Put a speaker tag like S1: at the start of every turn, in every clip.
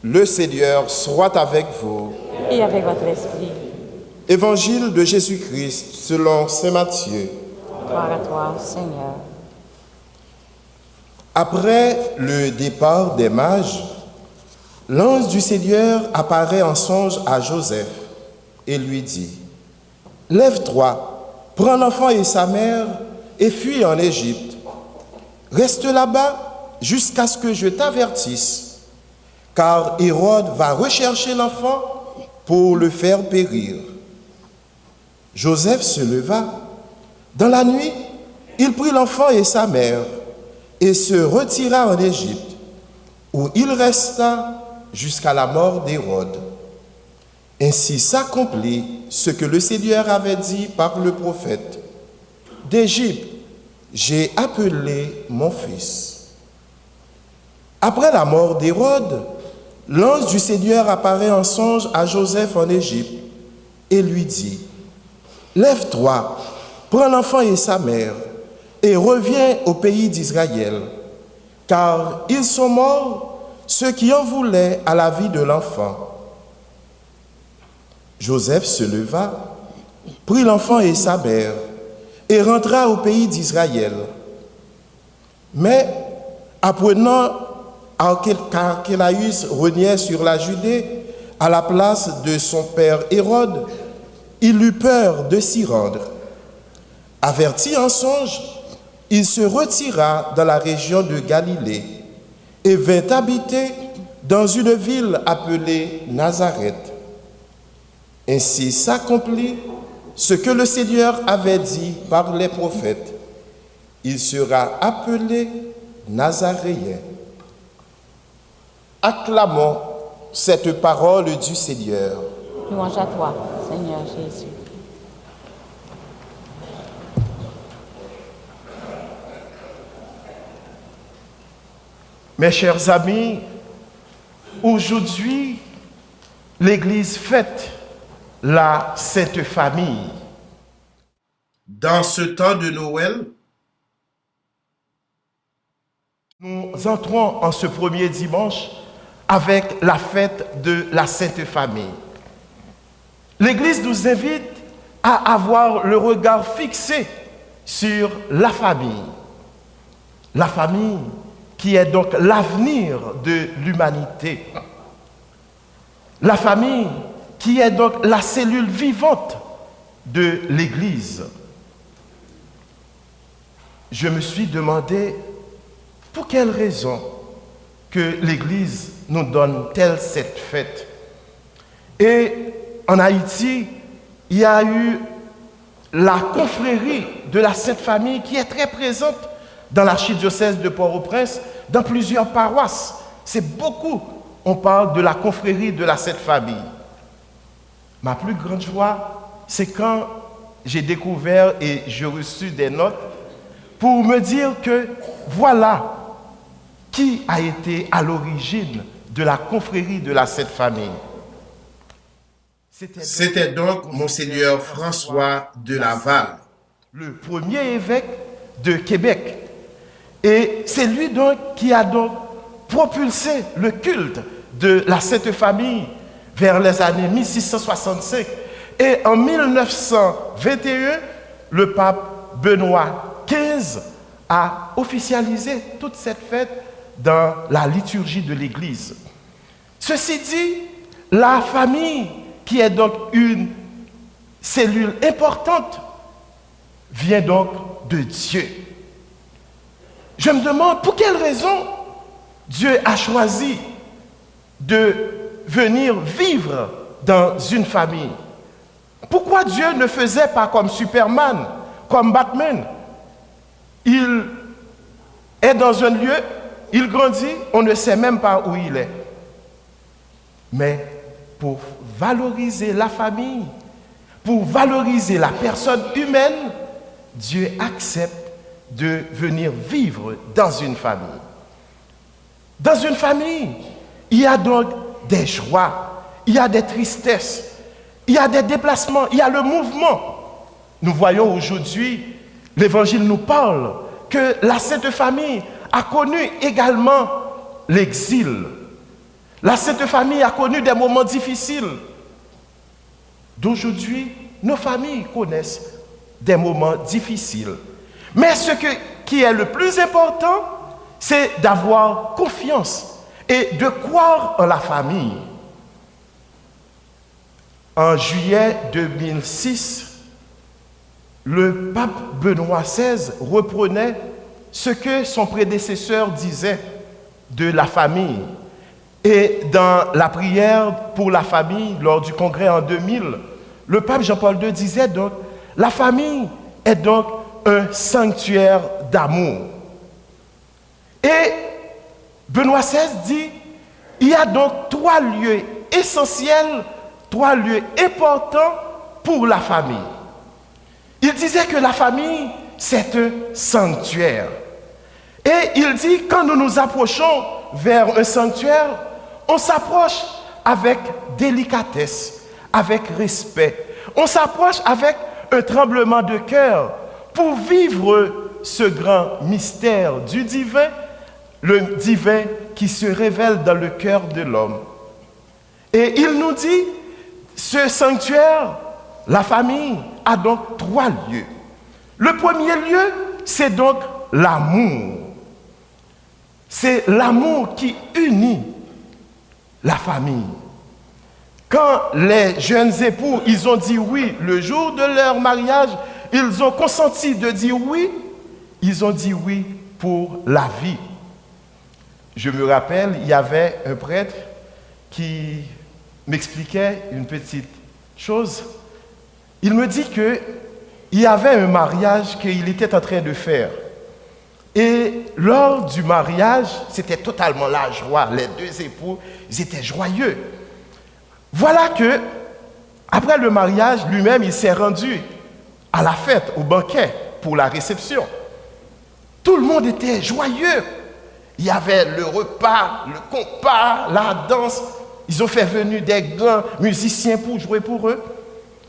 S1: Le Seigneur soit avec vous.
S2: Et avec votre esprit.
S1: Évangile de Jésus-Christ selon saint Matthieu.
S2: Gloire à toi, Seigneur.
S1: Après le départ des mages, l'ange du Seigneur apparaît en songe à Joseph et lui dit : « Lève-toi, prends l'enfant et sa mère et fuis en Égypte. Reste là-bas jusqu'à ce que je t'avertisse, car Hérode va rechercher l'enfant pour le faire périr. » Joseph se leva. Dans la nuit, il prit l'enfant et sa mère et se retira en Égypte, où il resta jusqu'à la mort d'Hérode. Ainsi s'accomplit ce que le Seigneur avait dit par le prophète : « D'Égypte, j'ai appelé mon fils. » Après la mort d'Hérode, l'ange du Seigneur apparaît en songe à Joseph en Égypte et lui dit : « Lève-toi, prends l'enfant et sa mère et reviens au pays d'Israël, car ils sont morts ceux qui en voulaient à la vie de l'enfant. » Joseph se leva, prit l'enfant et sa mère et rentra au pays d'Israël. Mais apprenant qu'Archélaüs régnait sur la Judée à la place de son père Hérode, il eut peur de s'y rendre. Averti en songe, il se retira dans la région de Galilée et vint habiter dans une ville appelée Nazareth. Ainsi s'accomplit ce que le Seigneur avait dit par les prophètes : il sera appelé Nazaréen. Acclamons cette parole du Seigneur.
S2: Louange à toi, Seigneur Jésus.
S1: Mes chers amis, aujourd'hui, l'Église fête la Sainte Famille. Dans ce temps de Noël, nous entrons en ce premier dimanche avec la fête de la Sainte Famille. L'Église nous invite à avoir le regard fixé sur la famille. La famille qui est donc l'avenir de l'humanité. La famille qui est donc la cellule vivante de l'Église. Je me suis demandé pour quelle raison que l'Église nous donne-t-elle cette fête. Et en Haïti, il y a eu la confrérie de la Sainte Famille qui est très présente dans l'archidiocèse de Port-au-Prince, dans plusieurs paroisses. C'est beaucoup, on parle de la confrérie de la Sainte Famille. Ma plus grande joie, c'est quand j'ai découvert et j'ai reçu des notes pour me dire que voilà qui a été à l'origine de la confrérie de la Sainte Famille. C'était donc Monseigneur François de Laval, le premier évêque de Québec. Et c'est lui donc qui a donc propulsé le culte de la Sainte Famille vers les années 1665. Et en 1921, le pape Benoît XV a officialisé toute cette fête dans la liturgie de l'Église. Ceci dit, la famille, qui est donc une cellule importante, vient donc de Dieu. Je me demande pour quelle raison Dieu a choisi de venir vivre dans une famille. Pourquoi Dieu ne faisait pas comme Superman, comme Batman? Il est dans un lieu, il grandit, on ne sait même pas où il est. Mais pour valoriser la famille, pour valoriser la personne humaine, Dieu accepte de venir vivre dans une famille. Dans une famille, il y a donc des joies, il y a des tristesses, il y a des déplacements, il y a le mouvement. Nous voyons aujourd'hui, l'Évangile nous parle que la Sainte Famille a connu également l'exil. La Sainte Famille a connu des moments difficiles. D'aujourd'hui, nos familles connaissent des moments difficiles. Mais qui est le plus important, c'est d'avoir confiance et de croire en la famille. En juillet 2006, le pape Benoît XVI reprenait ce que son prédécesseur disait de la famille. Et dans la prière pour la famille, lors du congrès en 2000, le pape Jean-Paul II disait donc, la famille est donc un sanctuaire d'amour. Et Benoît XVI dit, il y a donc 3 lieux essentiels, 3 lieux importants pour la famille. Il disait que la famille, c'est un sanctuaire. Et il dit, quand nous nous approchons vers un sanctuaire, on s'approche avec délicatesse, avec respect. On s'approche avec un tremblement de cœur pour vivre ce grand mystère du divin, le divin qui se révèle dans le cœur de l'homme. Et il nous dit, ce sanctuaire, la famille, a donc 3 lieux. Le premier lieu, c'est donc l'amour. C'est l'amour qui unit la famille. Quand les jeunes époux, ils ont dit oui, le jour de leur mariage, ils ont consenti de dire oui, ils ont dit oui pour la vie. Je me rappelle, il y avait un prêtre qui m'expliquait une petite chose. Il me dit qu'il y avait un mariage qu'il était en train de faire. Et lors du mariage, c'était totalement la joie. Les 2 époux, ils étaient joyeux. Voilà que, après le mariage, lui-même, il s'est rendu à la fête, au banquet, pour la réception. Tout le monde était joyeux. Il y avait le repas, le compas, la danse. Ils ont fait venir des grands musiciens pour jouer pour eux.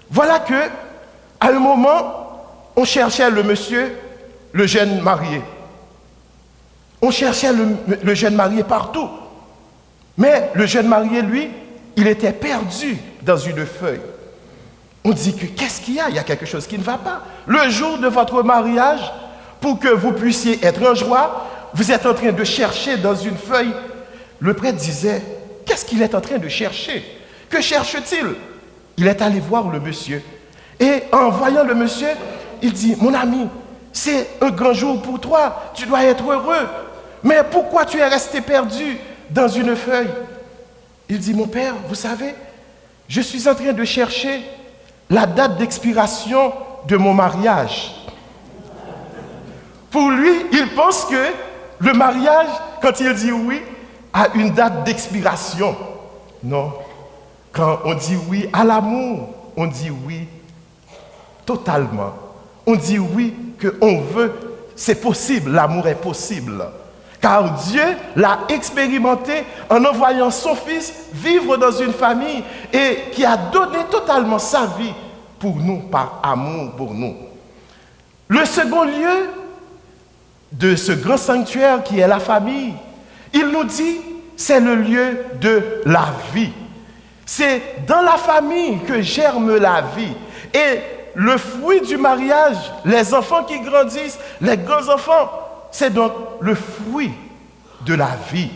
S1: Voilà que, à un moment, on cherchait le monsieur, le jeune marié. On cherchait le jeune marié partout. Mais le jeune marié, lui, il était perdu dans une feuille. On dit que qu'est-ce qu'il y a? Il y a quelque chose qui ne va pas. Le jour de votre mariage, pour que vous puissiez être en joie, vous êtes en train de chercher dans une feuille. Le prêtre disait, qu'est-ce qu'il est en train de chercher? Que cherche-t-il? Il est allé voir le monsieur. Et en voyant le monsieur, il dit, mon ami, c'est un grand jour pour toi, tu dois être heureux. Mais pourquoi tu es resté perdu dans une feuille? Il dit, mon père, vous savez, je suis en train de chercher la date d'expiration de mon mariage. Pour lui, il pense que le mariage, quand il dit oui, a une date d'expiration. Non. Quand on dit oui à l'amour, on dit oui totalement. On dit oui qu'on veut, c'est possible, l'amour est possible. Car Dieu l'a expérimenté en envoyant son Fils vivre dans une famille et qui a donné totalement sa vie pour nous, par amour pour nous. Le second lieu de ce grand sanctuaire qui est la famille, il nous dit, c'est le lieu de la vie. C'est dans la famille que germe la vie. Et le fruit du mariage, les enfants qui grandissent, les grands-enfants, c'est donc le fruit de la vie.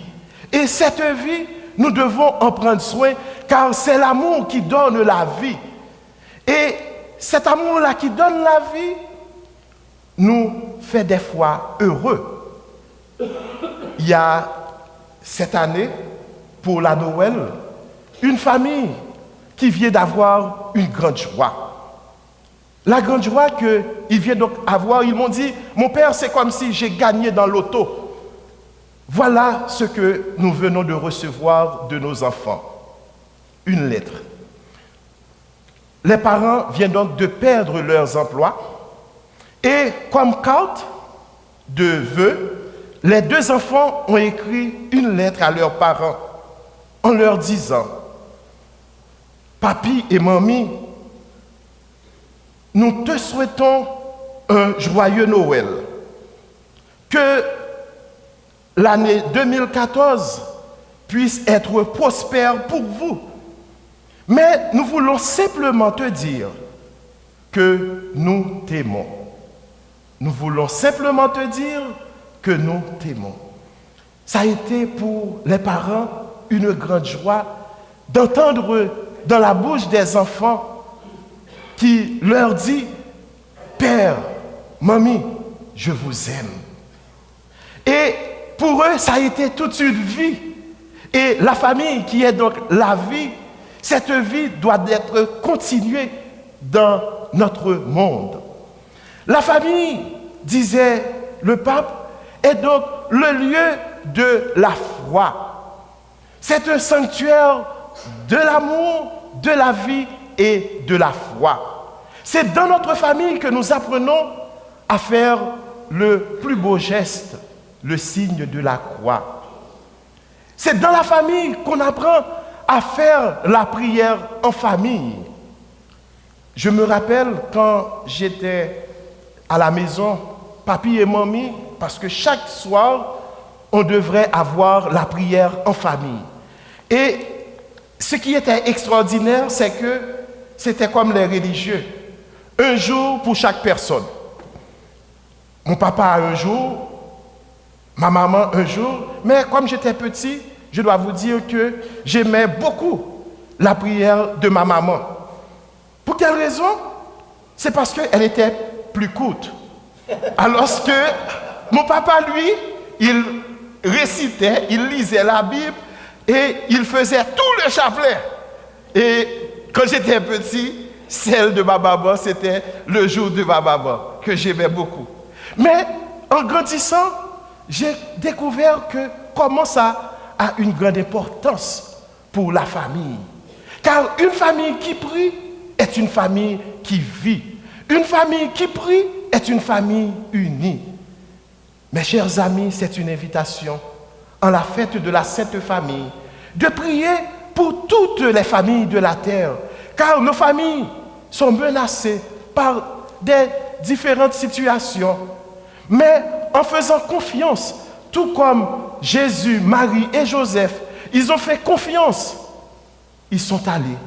S1: Et cette vie, nous devons en prendre soin, car c'est l'amour qui donne la vie. Et cet amour-là qui donne la vie, nous fait des fois heureux. Il y a cette année, pour la Noël, une famille qui vient d'avoir une grande joie. La grande joie qu'ils viennent donc avoir, ils m'ont dit, mon père, c'est comme si j'ai gagné dans l'auto. Voilà ce que nous venons de recevoir de nos enfants. Une lettre. Les parents viennent donc de perdre leurs emplois. Et comme carte de vœux, les 2 enfants ont écrit une lettre à leurs parents en leur disant, papi et mamie, nous te souhaitons un joyeux Noël. Que l'année 2014 puisse être prospère pour vous. Mais nous voulons simplement te dire que nous t'aimons. Nous voulons simplement te dire que nous t'aimons. Ça a été pour les parents une grande joie d'entendre dans la bouche des enfants qui leur dit « Père, mamie, je vous aime ». Et pour eux, ça a été toute une vie. Et la famille qui est donc la vie, cette vie doit être continuée dans notre monde. La famille, disait le pape, est donc le lieu de la foi. C'est un sanctuaire de l'amour, de la vie et de la foi. C'est dans notre famille que nous apprenons à faire le plus beau geste, le signe de la croix. C'est dans la famille qu'on apprend à faire la prière en famille. Je me rappelle quand j'étais à la maison, papy et mamie, parce que chaque soir, on devrait avoir la prière en famille. Et ce qui était extraordinaire, c'est que c'était comme les religieux. Un jour pour chaque personne. Mon papa un jour, ma maman un jour, mais comme j'étais petit, je dois vous dire que j'aimais beaucoup la prière de ma maman. Pour quelle raison? C'est parce qu'elle était plus courte. Alors que mon papa, lui, il récitait, il lisait la Bible et il faisait tout le chapelet. Et quand j'étais petit, celle de ma maman, c'était le jour de ma maman, que j'aimais beaucoup. Mais en grandissant, j'ai découvert que comment ça a une grande importance pour la famille. Car une famille qui prie est une famille qui vit. Une famille qui prie est une famille unie. Mes chers amis, c'est une invitation en la fête de la Sainte Famille de prier pour toutes les familles de la terre, car nos familles sont menacées par des différentes situations. Mais en faisant confiance, tout comme Jésus, Marie et Joseph, ils ont fait confiance. Ils sont allés.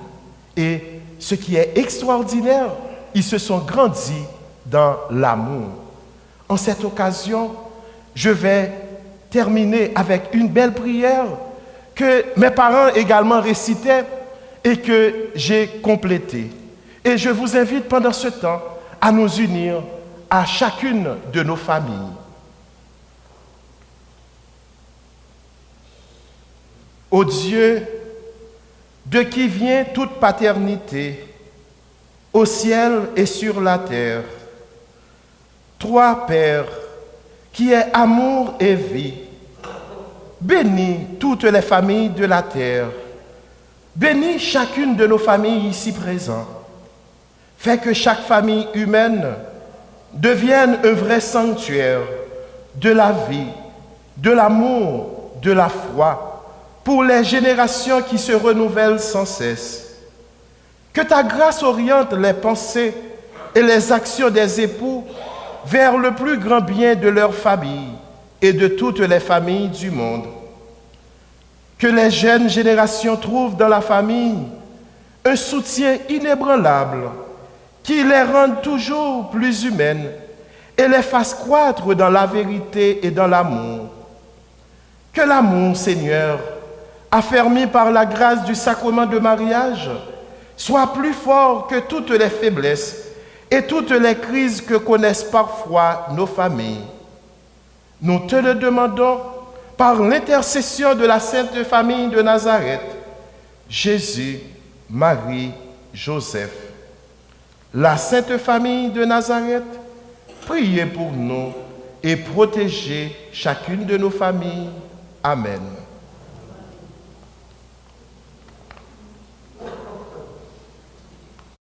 S1: Et ce qui est extraordinaire, ils se sont grandis dans l'amour. En cette occasion, je vais terminer avec une belle prière que mes parents également récitaient et que j'ai complétée. Et je vous invite pendant ce temps à nous unir à chacune de nos familles. Ô Dieu, de qui vient toute paternité, au ciel et sur la terre, toi, Père, qui es amour et vie, bénis toutes les familles de la terre, bénis chacune de nos familles ici présentes, fais que chaque famille humaine devienne un vrai sanctuaire de la vie, de l'amour, de la foi, pour les générations qui se renouvellent sans cesse. Que ta grâce oriente les pensées et les actions des époux vers le plus grand bien de leur famille et de toutes les familles du monde. Que les jeunes générations trouvent dans la famille un soutien inébranlable qui les rende toujours plus humaines et les fasse croître dans la vérité et dans l'amour. Que l'amour, Seigneur, affermi par la grâce du sacrement de mariage, soit plus fort que toutes les faiblesses et toutes les crises que connaissent parfois nos familles. Nous te le demandons par l'intercession de la Sainte Famille de Nazareth, Jésus, Marie, Joseph. La Sainte Famille de Nazareth, priez pour nous et protégez chacune de nos familles. Amen.